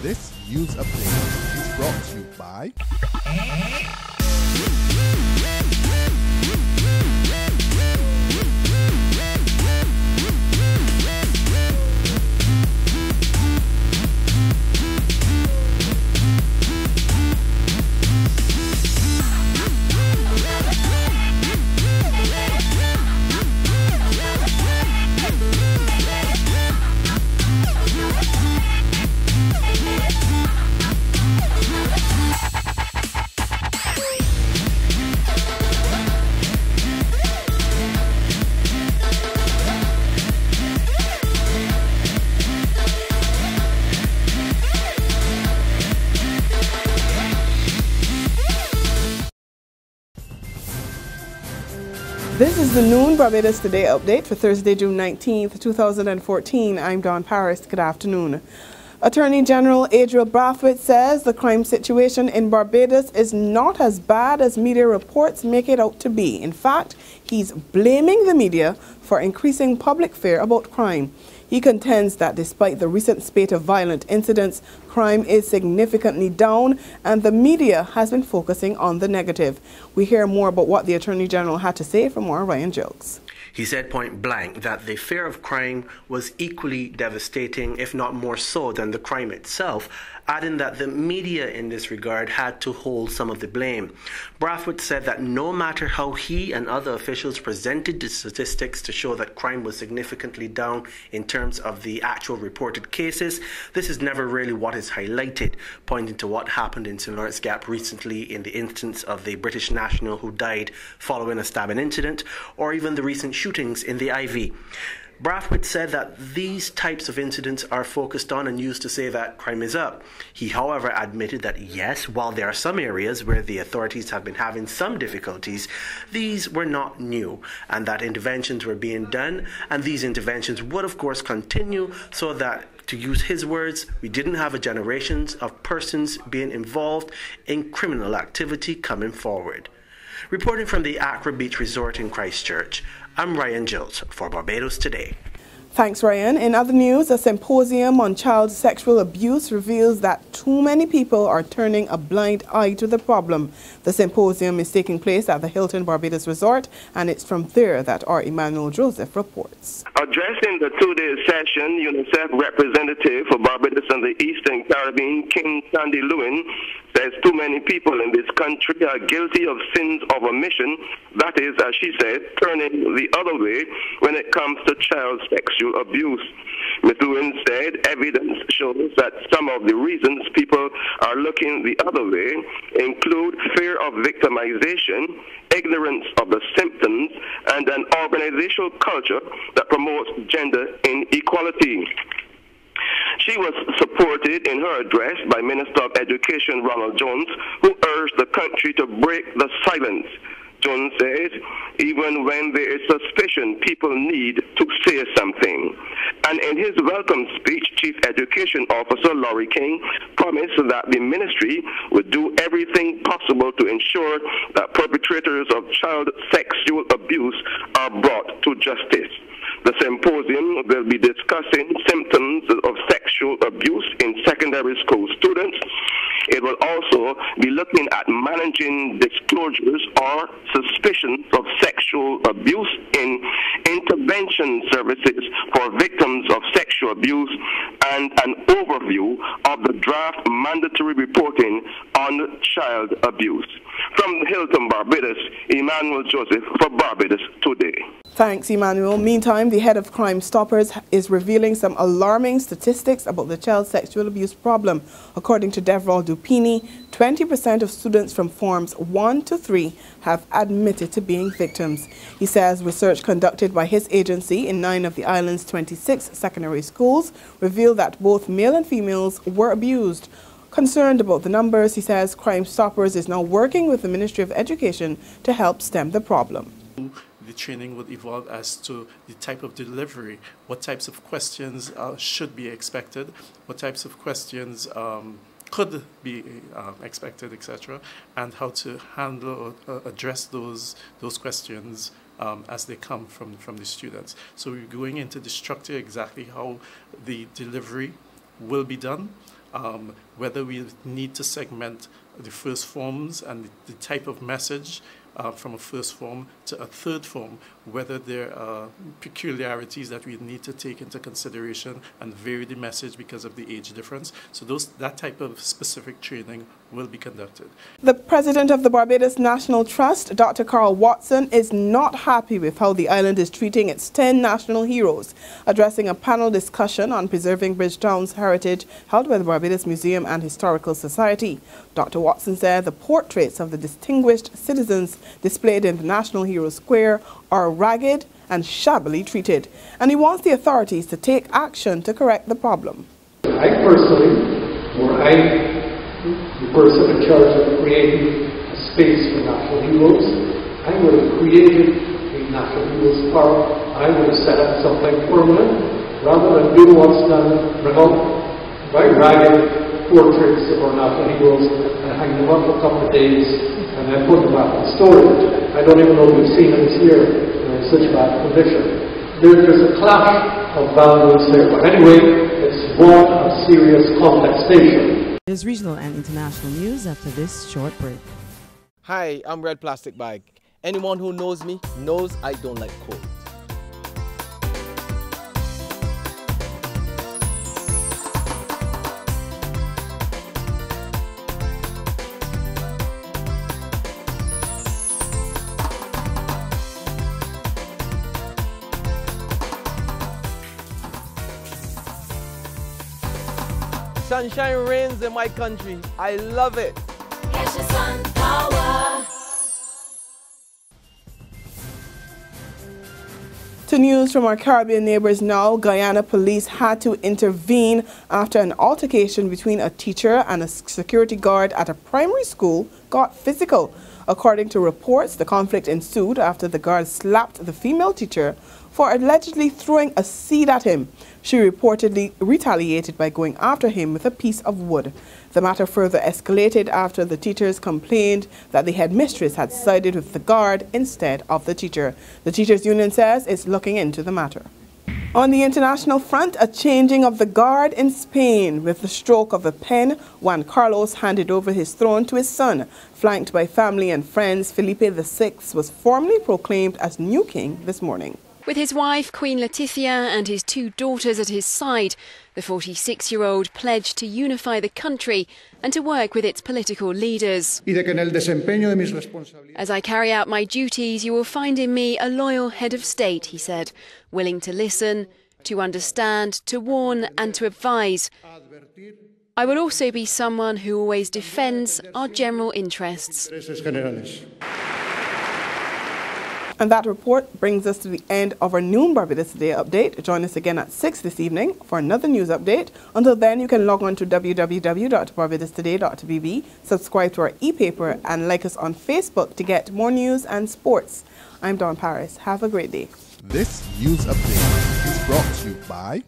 This news update is brought to you by This is the Noon Barbados Today update for Thursday, June 19th, 2014. I'm Dawn Paris. Good afternoon. Attorney General Adriel Brathwaite says the crime situation in Barbados is not as bad as media reports make it out to be. In fact, he's blaming the media for increasing public fear about crime. He contends that despite the recent spate of violent incidents, crime is significantly down and the media has been focusing on the negative. We hear more about what the Attorney General had to say from our Ryan Jokes. He said point blank that the fear of crime was equally devastating, if not more so, than the crime itself, adding that the media in this regard had to hold some of the blame. Brathwaite said that no matter how he and other officials presented the statistics to show that crime was significantly down in terms of the actual reported cases, this is never really what is highlighted, pointing to what happened in St. Lawrence Gap recently in the instance of the British national who died following a stabbing incident, or even the recent shootings in the Ivy. Brathwaite said that these types of incidents are focused on and used to say that crime is up. He, however, admitted that yes, while there are some areas where the authorities have been having some difficulties, these were not new, and that interventions were being done, and these interventions would of course continue, so that, to use his words, we didn't have a generation of persons being involved in criminal activity coming forward. Reporting from the Accra Beach Resort in Christchurch, I'm Ryan Jills for Barbados Today. Thanks, Ryan. In other news, a symposium on child sexual abuse reveals that too many people are turning a blind eye to the problem. The symposium is taking place at the Hilton Barbados Resort, and it's from there that our Emmanuel Joseph reports. Addressing the two-day session, UNICEF representative for Barbados and the Eastern Caribbean, King Sandy Lewin, says too many people in this country are guilty of sins of omission, that is, as she said, turning the other way when it comes to child sexual abuse. Ms. Lewin said evidence shows that some of the reasons people are looking the other way include fear of victimization, ignorance of the symptoms, and an organizational culture that promotes gender inequality. She was supported in her address by Minister of Education Ronald Jones, who urged the country to break the silence. Jones says, even when there is suspicion, people need to say something. And in his welcome speech, Chief Education Officer Laurie King promised that the ministry would do everything possible to ensure that perpetrators of child sexual abuse are brought to justice. The symposium will be discussing symptoms of sexual abuse in secondary school students. It will also be looking at managing disclosures or suspicions of sexual abuse in intervention services for victims of sexual abuse, and an overview of the draft mandatory reporting on child abuse. From Hilton, Barbados, Emmanuel Joseph for Barbados Today. Thanks, Emmanuel. Meantime, the head of Crime Stoppers is revealing some alarming statistics about the child sexual abuse problem. According to Devrol Dupini, 20% of students from Forms 1 to 3 have admitted to being victims. He says research conducted by his agency in 9 of the island's 26 secondary schools revealed that both male and females were abused. Concerned about the numbers, he says Crime Stoppers is now working with the Ministry of Education to help stem the problem. The training would evolve as to the type of delivery, what types of questions should be expected, what types of questions could be expected, etc., and how to handle or address those questions as they come from the students. So we're going into the structure exactly how the delivery will be done, whether we need to segment the first forms and the type of message from a first form to a third form, whether there are peculiarities that we need to take into consideration and vary the message because of the age difference. So that type of specific training will be conducted. The president of the Barbados National Trust, Dr. Carl Watson, is not happy with how the island is treating its 10 national heroes. Addressing a panel discussion on preserving Bridgetown's heritage held by the Barbados Museum and Historical Society, Dr. Watson said the portraits of the distinguished citizens displayed in the National Hero Square are ragged and shabbily treated, and he wants the authorities to take action to correct the problem. I personally, the person in charge of creating a space for national heroes, I would have created a National Heroes Park. I would have set up something permanent rather than do what's done, bring up very ragged portraits of our national heroes and hang them up a couple of days and then put them back in storage. I don't even know if we've seen them here in such bad condition. There's a clash of values there, but anyway, it's one of serious contestation. There's regional and international news after this short break. Hi, I'm Red Plastic Bag. Anyone who knows me knows I don't like cold. Sunshine reigns in my country. I love it. To news from our Caribbean neighbors now, Guyana police had to intervene after an altercation between a teacher and a security guard at a primary school got physical. According to reports, the conflict ensued after the guard slapped the female teacher for allegedly throwing a seed at him. She reportedly retaliated by going after him with a piece of wood. The matter further escalated after the teachers complained that the headmistress had sided with the guard instead of the teacher. The teachers' union says it's looking into the matter. On the international front, a changing of the guard in Spain. With the stroke of a pen, Juan Carlos handed over his throne to his son. Flanked by family and friends, Felipe VI was formally proclaimed as new king this morning. With his wife, Queen Letizia, and his 2 daughters at his side, the 46-year-old pledged to unify the country and to work with its political leaders. As I carry out my duties, you will find in me a loyal head of state, he said, willing to listen, to understand, to warn and to advise. I will also be someone who always defends our general interests. And that report brings us to the end of our noon Barbados Today update. Join us again at 6 this evening for another news update. Until then, you can log on to www.barbadostoday.bb, subscribe to our e-paper and like us on Facebook to get more news and sports. I'm Dawn Paris. Have a great day. This news update is brought to you by